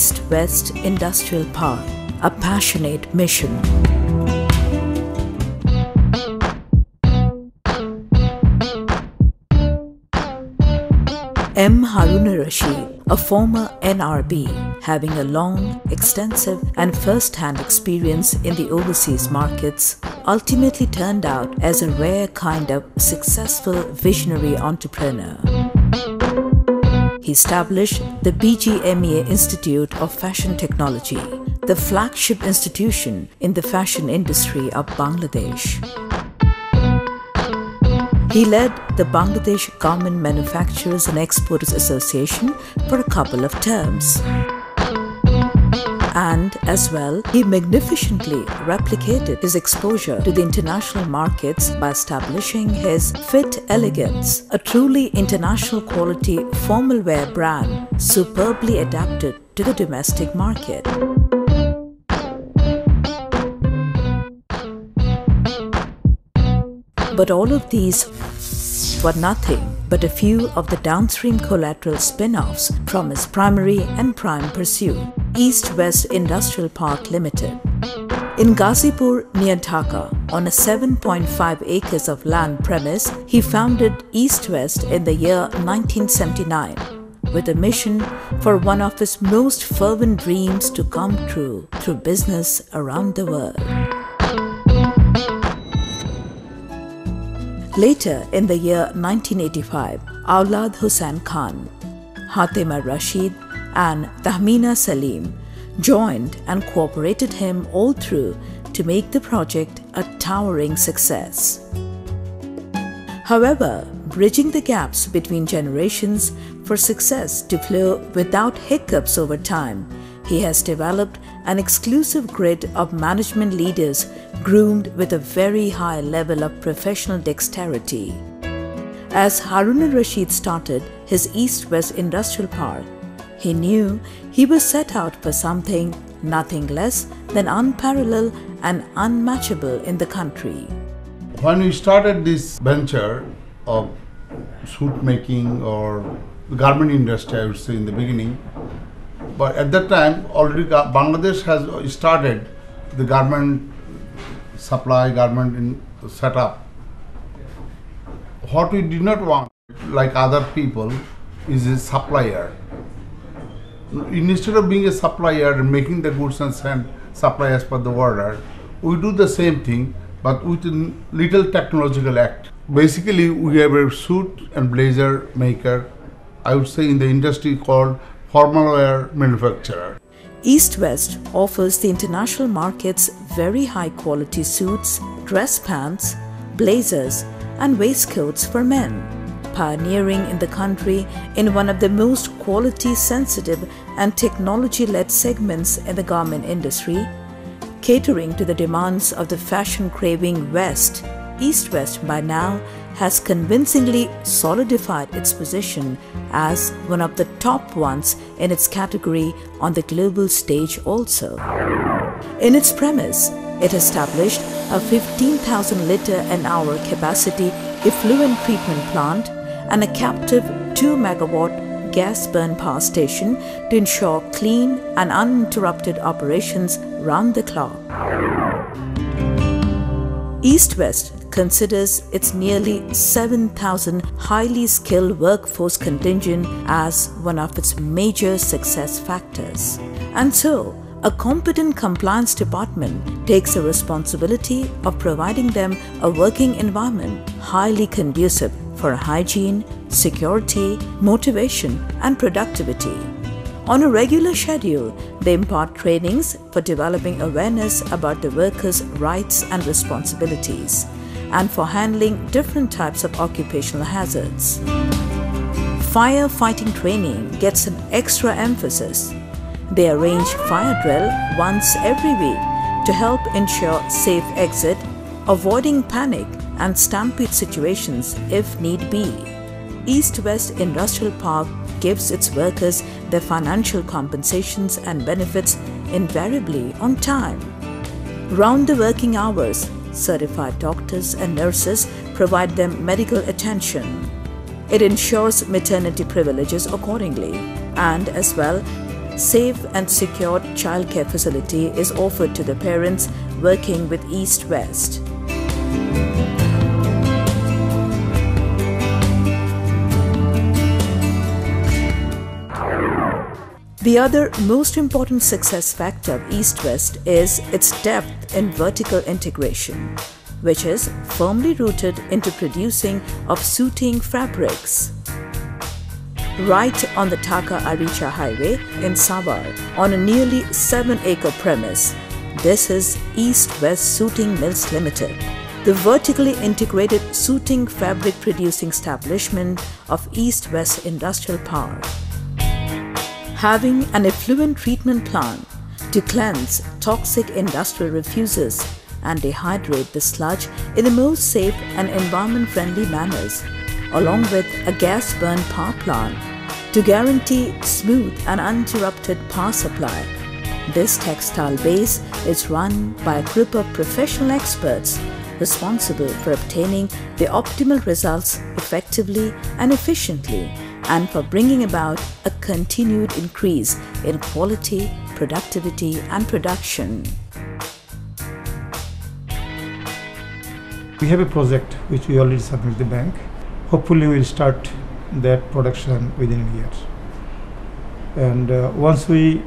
East-West Industrial Park, a passionate mission. M. Harun Rashid, a former NRB, having a long, extensive and first-hand experience in the overseas markets, ultimately turned out as a rare kind of successful visionary entrepreneur. He established the BGMEA Institute of Fashion Technology, the flagship institution in the fashion industry of Bangladesh. He led the Bangladesh Garment Manufacturers and Exporters Association for a couple of terms. And as well, he magnificently replicated his exposure to the international markets by establishing his Fit Elegance, a truly international quality formal wear brand superbly adapted to the domestic market. But all of these were nothing but a few of the downstream collateral spin-offs from his primary and prime pursuit, East-West Industrial Park Limited. In Ghazipur near Dhaka, on a 7.5 acres of land premise, he founded East-West in the year 1979 with a mission for one of his most fervent dreams to come true through business around the world. Later in the year 1985, Aulad Hussain Khan, Hatima Rashid and Tahmina Salim joined and cooperated him all through to make the project a towering success. However, bridging the gaps between generations for success to flow without hiccups over time, he has developed an exclusive grid of management leaders groomed with a very high level of professional dexterity. As Harun Rashid started his East-West Industrial Park, he knew he was set out for something nothing less than unparalleled and unmatchable in the country. When we started this venture of suit making or the garment industry, I would say in the beginning, but at that time already Bangladesh has started the garment supply, garment setup. What we did not want, like other people, is a supplier. Instead of being a supplier and making the goods and send supply as per the order, we do the same thing but with a little technological act. Basically, we have a suit and blazer maker, I would say in the industry called formal wear manufacturer. East-West offers the international markets very high quality suits, dress pants, blazers and waistcoats for men, pioneering in the country in one of the most quality sensitive and technology-led segments in the garment industry, catering to the demands of the fashion-craving West. East-West by now has convincingly solidified its position as one of the top ones in its category on the global stage also. In its premise, it established a 15,000 litre an hour capacity effluent treatment plant and a captive 2 megawatt gas burn power station to ensure clean and uninterrupted operations round the clock. East-West considers its nearly 7,000 highly skilled workforce contingent as one of its major success factors. And so, a competent compliance department takes the responsibility of providing them a working environment highly conducive for hygiene, security, motivation, and productivity. On a regular schedule, they impart trainings for developing awareness about the workers' rights and responsibilities, and for handling different types of occupational hazards. Firefighting training gets an extra emphasis. They arrange fire drill once every week to help ensure safe exit, avoiding panic and stampede situations if need be. East-West Industrial Park gives its workers their financial compensations and benefits invariably on time. Round the working hours, certified doctors and nurses provide them medical attention. It ensures maternity privileges accordingly, and as well, safe and secured childcare facility is offered to the parents working with East West. The other most important success factor of East West is its depth in vertical integration, which is firmly rooted into producing of suiting fabrics. Right on the Dhaka-Aricha highway in Savar, on a nearly 7-acre premise, this is East West Suiting Mills Limited, the vertically integrated suiting fabric producing establishment of East West Industrial Park. Having an effluent treatment plant to cleanse toxic industrial refuses and dehydrate the sludge in the most safe and environment-friendly manners, along with a gas burn power plant to guarantee smooth and uninterrupted power supply. This textile base is run by a group of professional experts responsible for obtaining the optimal results effectively and efficiently, and for bringing about a continued increase in quality, productivity and production. We have a project which we already submitted to the bank. Hopefully we will start that production within a year. And once we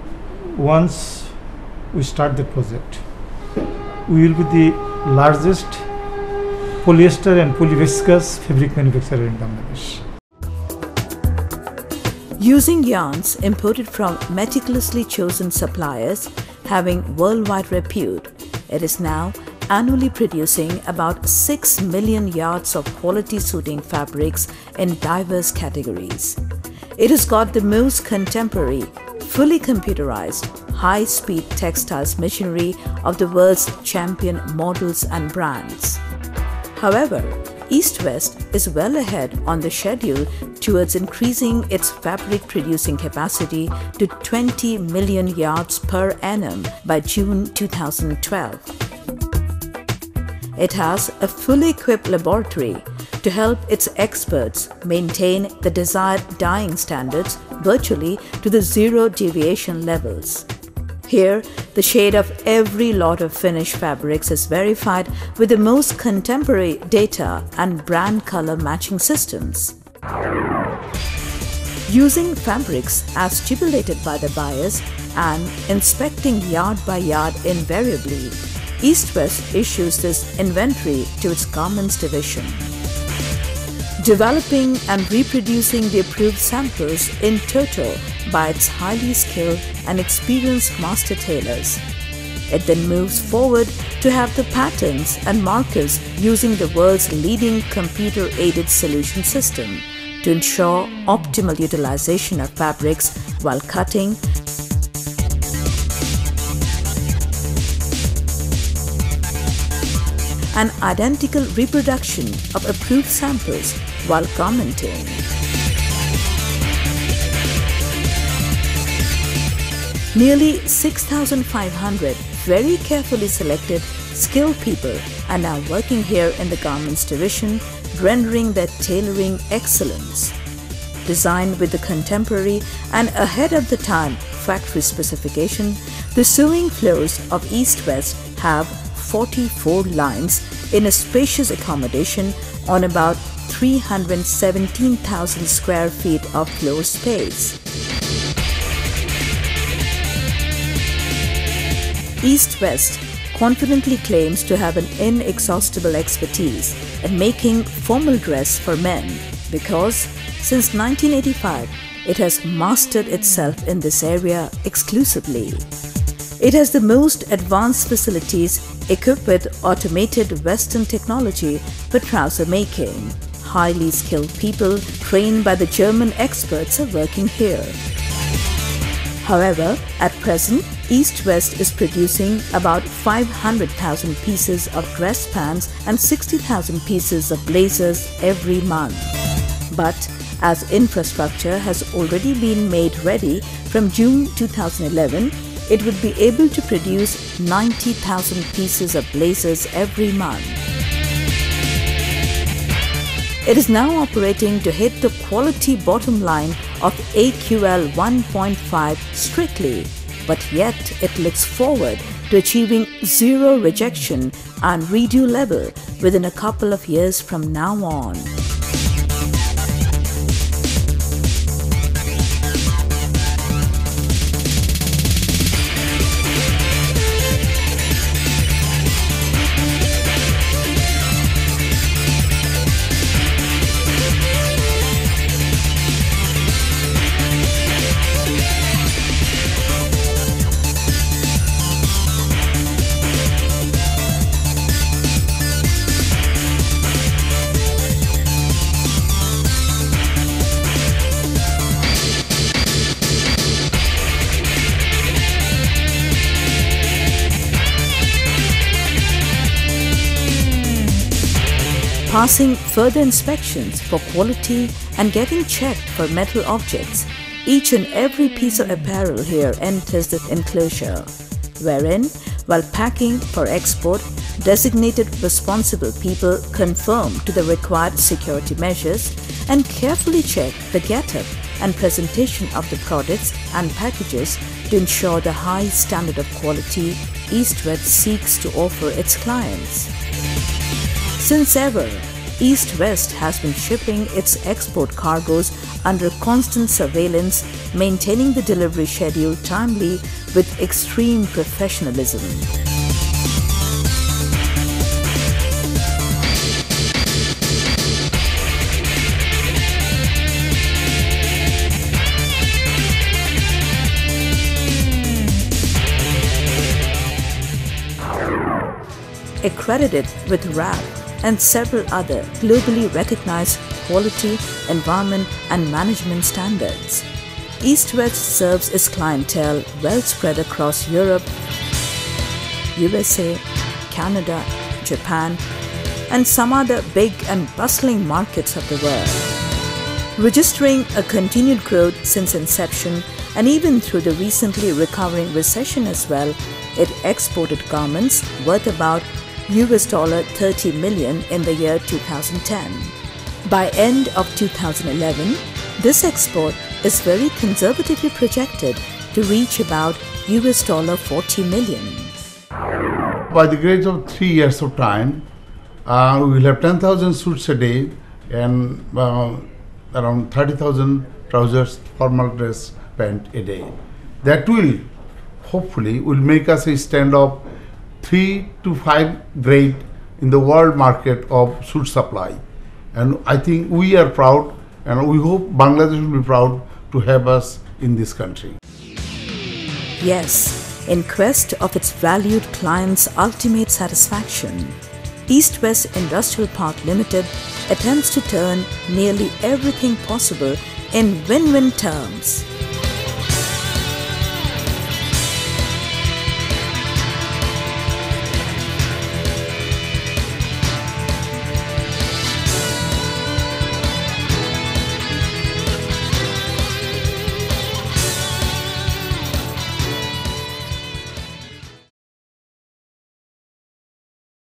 start the project, we will be the largest polyester and polyviscose fabric manufacturer in Bangladesh. Using yarns imported from meticulously chosen suppliers having worldwide repute, it is now annually producing about 6 million yards of quality suiting fabrics in diverse categories. It has got the most contemporary, fully computerized, high-speed textiles machinery of the world's champion models and brands. However, East West is well ahead on the schedule towards increasing its fabric producing capacity to 20 million yards per annum by June 2012. It has a fully equipped laboratory to help its experts maintain the desired dyeing standards virtually to the zero deviation levels. Here, the shade of every lot of finished fabrics is verified with the most contemporary data and brand color matching systems. Using fabrics as stipulated by the buyers and inspecting yard by yard invariably, East West issues this inventory to its garments division. Developing and reproducing the approved samples in total by its highly skilled and experienced master tailors. It then moves forward to have the patterns and markers using the world's leading computer-aided solution system to ensure optimal utilization of fabrics while cutting, and identical reproduction of approved samples while commenting. Nearly 6,500 very carefully selected, skilled people are now working here in the garments division, rendering their tailoring excellence. Designed with the contemporary and ahead of the time factory specification, the sewing floors of East West have 44 lines in a spacious accommodation on about 317,000 square feet of floor space. East West confidently claims to have an inexhaustible expertise in making formal dress for men because since 1985 it has mastered itself in this area exclusively. It has the most advanced facilities equipped with automated Western technology for trouser making. Highly skilled people trained by the German experts are working here. However, at present, East West is producing about 500,000 pieces of dress pants and 60,000 pieces of blazers every month. But as infrastructure has already been made ready from June 2011, it would be able to produce 90,000 pieces of blazers every month. It is now operating to hit the quality bottom line of AQL 1.5 strictly, but yet it looks forward to achieving zero rejection and redo level within a couple of years from now on. Passing further inspections for quality and getting checked for metal objects, each and every piece of apparel here enters the enclosure, wherein, while packing for export, designated responsible people conform to the required security measures and carefully check the get-up and presentation of the products and packages to ensure the high standard of quality East West seeks to offer its clients. Since ever, East West has been shipping its export cargoes under constant surveillance, maintaining the delivery schedule timely with extreme professionalism. Accredited with RAP and several other globally recognized quality, environment and management standards, East West serves its clientele well spread across Europe, USA, Canada, Japan and some other big and bustling markets of the world. Registering a continued growth since inception and even through the recently recovering recession as well, it exported garments worth about $30 million in the year 2010. By end of 2011, this export is very conservatively projected to reach about $40 million. By the grace of 3 years of time, we will have 10,000 suits a day and around 30,000 trousers, formal dress, pant a day. That will hopefully make us a stand of 3 to 5 grade in the world market of suit supply. And I think we are proud and we hope Bangladesh will be proud to have us in this country. Yes, in quest of its valued clients' ultimate satisfaction, East West Industrial Park Limited attempts to turn nearly everything possible in win-win terms.